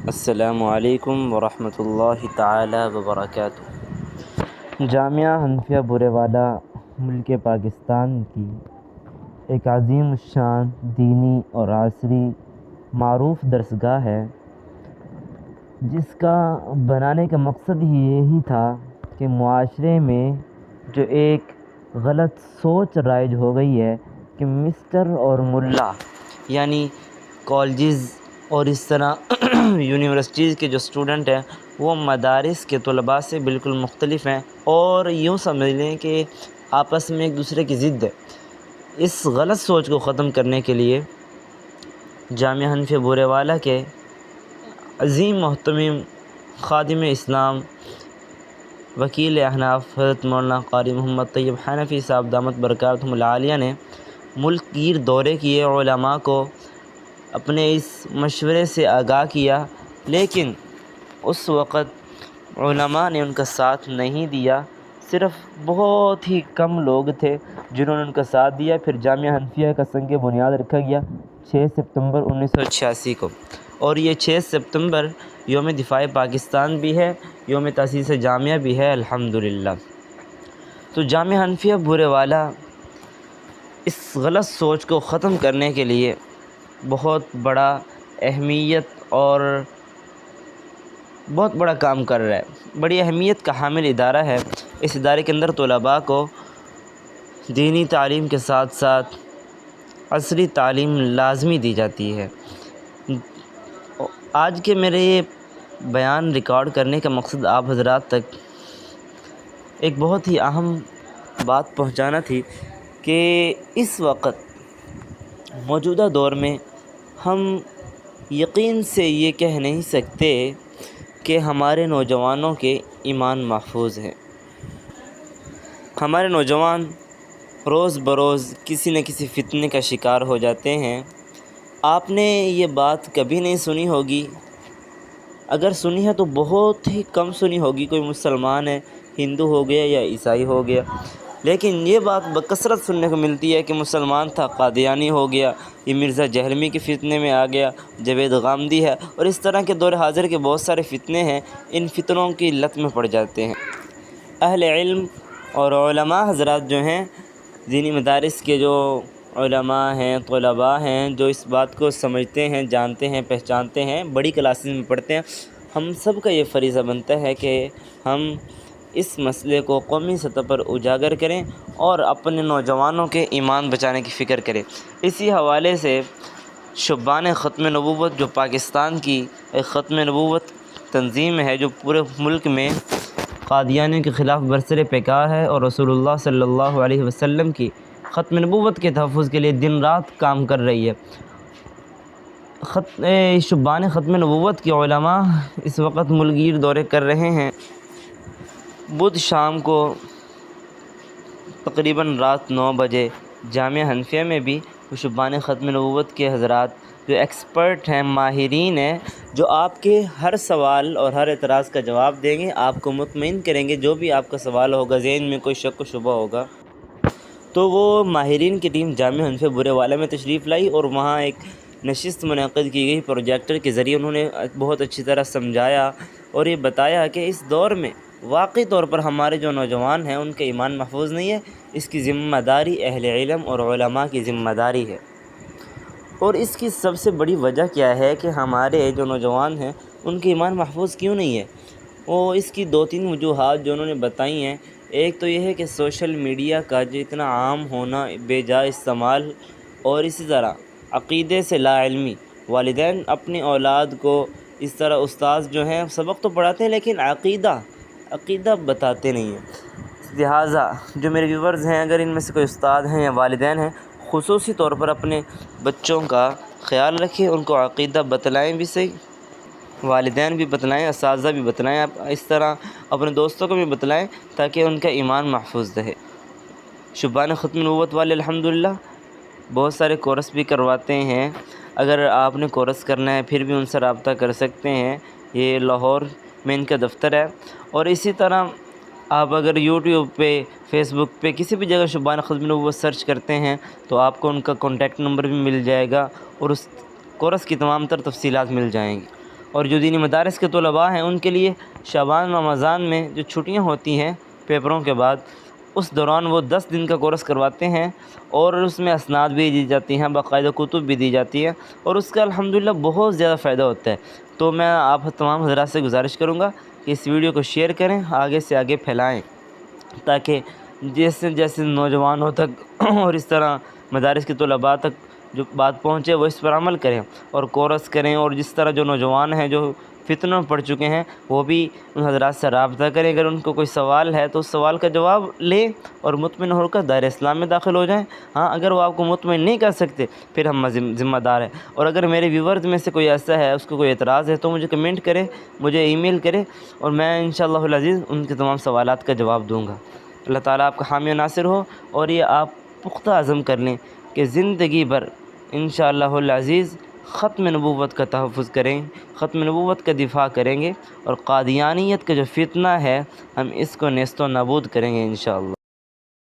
السلام علیکم ورحمۃ اللہ تعالی وبرکاتہ۔ جامعہ حنفیہ بورے والا ملک پاکستان کی ایک عظیم الشان دینی اور عصری معروف درسگاہ ہے، جس کا بنانے کا مقصد ہی یہی تھا کہ معاشرے میں جو ایک غلط سوچ رائج ہو گئی ہے کہ مسٹر اور ملا یعنی کالجز اور اس طرح یونیورسٹیز کے جو اسٹوڈنٹ ہیں وہ مدارس کے طلباء سے بالکل مختلف ہیں، اور یوں سمجھ لیں کہ آپس میں ایک دوسرے کی ضد ہے۔ اس غلط سوچ کو ختم کرنے کے لیے جامعہ حنفیہ بورے والا کے عظیم محترم خادم اسلام وکیل احناف حضرت مولانا قاری محمد طیب حنفی صاحب دامت برکاتہم العالیہ نے ملک گیر دورے کیے، علماء کو اپنے اس مشورے سے آگاہ کیا، لیکن اس وقت علماء نے ان کا ساتھ نہیں دیا۔ صرف بہت ہی کم لوگ تھے جنہوں نے ان کا ساتھ دیا۔ پھر جامعہ حنفیہ کا سنگ بنیاد رکھا گیا 6 ستمبر 1986 کو، اور یہ 6 ستمبر یوم دفاع پاکستان بھی ہے، یوم تاسیس جامعہ بھی ہے الحمدللہ۔ تو جامعہ حنفیہ بورے والا اس غلط سوچ کو ختم کرنے کے لیے بہت بڑا اہمیت اور بہت بڑا کام کر رہا ہے، بڑی اہمیت کا حامل ادارہ ہے۔ اس ادارے کے اندر طلباء کو دینی تعلیم کے ساتھ ساتھ عصری تعلیم لازمی دی جاتی ہے۔ آج کے میرے یہ بیان ریکارڈ کرنے کا مقصد آپ حضرات تک ایک بہت ہی اہم بات پہنچانا تھی کہ اس وقت موجودہ دور میں ہم یقین سے یہ کہہ نہیں سکتے کہ ہمارے نوجوانوں کے ایمان محفوظ ہیں۔ ہمارے نوجوان روز بروز کسی نہ کسی فتنے کا شکار ہو جاتے ہیں۔ آپ نے یہ بات کبھی نہیں سنی ہوگی، اگر سنی ہے تو بہت ہی کم سنی ہوگی، کوئی مسلمان ہے، ہندو ہو گیا یا عیسائی ہو گیا، لیکن یہ بات بکثرت سننے کو ملتی ہے کہ مسلمان تھا قادیانی ہو گیا، یہ مرزا جہلمی کے فتنے میں آ گیا، جاوید غامدی ہے، اور اس طرح کے دور حاضر کے بہت سارے فتنے ہیں۔ ان فتنوں کی لت میں پڑ جاتے ہیں۔ اہل علم اور علماء حضرات جو ہیں، دینی مدارس کے جو علماء ہیں، طلباء ہیں، جو اس بات کو سمجھتے ہیں، جانتے ہیں، پہچانتے ہیں، بڑی کلاسز میں پڑھتے ہیں، ہم سب کا یہ فریضہ بنتا ہے کہ ہم اس مسئلے کو قومی سطح پر اجاگر کریں اور اپنے نوجوانوں کے ایمان بچانے کی فکر کریں۔ اسی حوالے سے شبان ختم نبوت جو پاکستان کی ایک ختم نبوت تنظیم ہے، جو پورے ملک میں قادیانیوں کے خلاف برسر پیکار ہے اور رسول اللہ صلی اللہ علیہ وسلم کی ختم نبوت کے تحفظ کے لیے دن رات کام کر رہی ہے۔ شبان ختم نبوت کے علماء اس وقت ملک گیر دورے کر رہے ہیں۔ بدھ شام کو تقریباً رات 9 بجے جامعہ حنفیہ میں بھی شبان ختم نبوت کے حضرات جو ایکسپرٹ ہیں، ماہرین ہیں، جو آپ کے ہر سوال اور ہر اعتراض کا جواب دیں گے، آپ کو مطمئن کریں گے۔ جو بھی آپ کا سوال ہوگا، ذہن میں کوئی شک و شبہ ہوگا، تو وہ ماہرین کی ٹیم جامعہ حنفیہ بورے والا میں تشریف لائی اور وہاں ایک نشست منعقد کی گئی۔ پروجیکٹر کے ذریعے انہوں نے بہت اچھی طرح سمجھایا اور یہ بتایا کہ اس دور میں واقعی طور پر ہمارے جو نوجوان ہیں ان کا ایمان محفوظ نہیں ہے، اس کی ذمہ داری اہل علم اور علماء کی ذمہ داری ہے۔ اور اس کی سب سے بڑی وجہ کیا ہے کہ ہمارے جو نوجوان ہیں ان کے ایمان محفوظ کیوں نہیں ہے؟ وہ اس کی 2-3 وجوہات جو انہوں نے بتائی ہیں۔ ایک تو یہ ہے کہ سوشل میڈیا کا جو اتنا عام ہونا، بے جا استعمال، اور اسی طرح عقیدے سے لا علمی۔ والدین اپنی اولاد کو اس طرح، استاذ جو ہیں سبق تو پڑھاتے ہیں لیکن عقیدہ بتاتے نہیں ہیں۔ لہٰذا جو میرے ویورز ہیں، اگر ان میں سے کوئی استاد ہیں یا والدین ہیں، خصوصی طور پر اپنے بچوں کا خیال رکھیں، ان کو عقیدہ بتلائیں بھی صحیح، والدین بھی بتلائیں، اساتذہ بھی بتلائیں، آپ اس طرح اپنے دوستوں کو بھی بتلائیں تاکہ ان کا ایمان محفوظ رہے۔ شبان ختم نبوت والے الحمدللہ بہت سارے کورس بھی کرواتے ہیں۔ اگر آپ نے کورس کرنا ہے پھر بھی ان سے رابطہ کر سکتے ہیں، یہ لاہور میں ان کا دفتر ہے۔ اور اسی طرح آپ اگر یوٹیوب پہ، فیس بک پہ، کسی بھی جگہ شبان ختم نبوت سرچ کرتے ہیں تو آپ کو ان کا کانٹیکٹ نمبر بھی مل جائے گا اور اس کورس کی تمام تر تفصیلات مل جائیں گی۔ اور جو دینی مدارس کے طلباء ہیں ان کے لیے شعبان رمضان میں جو چھٹیاں ہوتی ہیں پیپروں کے بعد، اس دوران وہ 10 دن کا کورس کرواتے ہیں اور اس میں اسناد بھی دی جاتی ہیں، باقاعدہ کتب بھی دی جاتی ہیں، اور اس کا الحمدللہ بہت زیادہ فائدہ ہوتا ہے۔ تو میں آپ تمام حضرات سے گزارش کروں گا کہ اس ویڈیو کو شیئر کریں، آگے سے آگے پھیلائیں، تاکہ جیسے جیسے نوجوانوں تک اور اس طرح مدارس کے طلباء تک جو بات پہنچے وہ اس پر عمل کریں اور کورس کریں، اور جس طرح جو نوجوان ہیں جو فتنوں میں پڑ چکے ہیں وہ بھی ان حضرات سے رابطہ کریں، اگر ان کو کوئی سوال ہے تو اس سوال کا جواب لیں اور مطمئن ہو کر دائرہ اسلام میں داخل ہو جائیں۔ ہاں، اگر وہ آپ کو مطمئن نہیں کر سکتے پھر ہم ذمہ دار ہیں، اور اگر میرے ویورز میں سے کوئی ایسا ہے اس کو کوئی اعتراض ہے تو مجھے کمنٹ کرے، مجھے ای میل کرے، اور میں انشاءاللہ العزیز ان کے تمام سوالات کا جواب دوں گا۔ اللہ تعالیٰ آپ کا حامی و ناصر ہو، اور یہ آپ پختہ عزم کر لیں کہ زندگی بھر انشاءاللہ العزیز ختم نبوت کا تحفظ کریں، ختم نبوت کا دفاع کریں گے، اور قادیانیت کا جو فتنہ ہے ہم اس کو نیست و نابود کریں گے انشاءاللہ۔